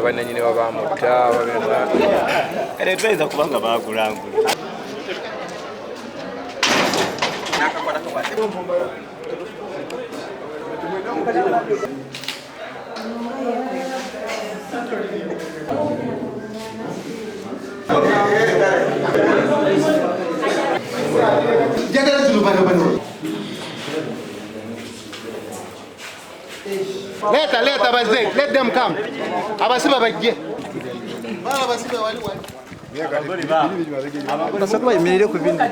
Bannannyini abantu era tuyinza kubanga baagulangula. Later, let them come. Abasiba bajje. Abasiba wali. Basakwa imirire ku bindi.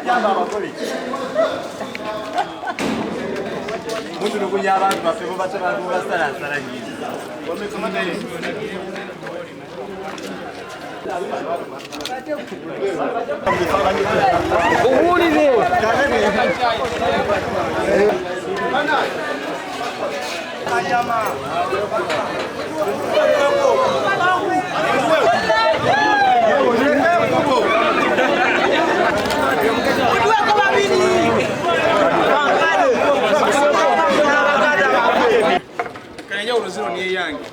Mundu nukunya abantu bafebo batabantu basala nyizi. Uwulire. Ayama. Kanya uruziro niye yange.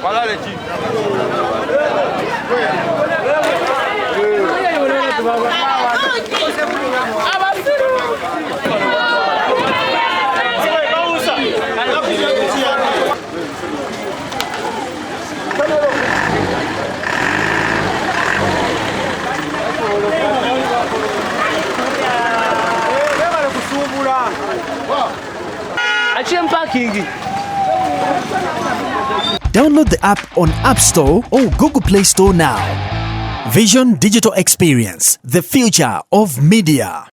Voilà les types. Download the app on App Store or Google Play Store now. Vision Digital Experience, the future of media.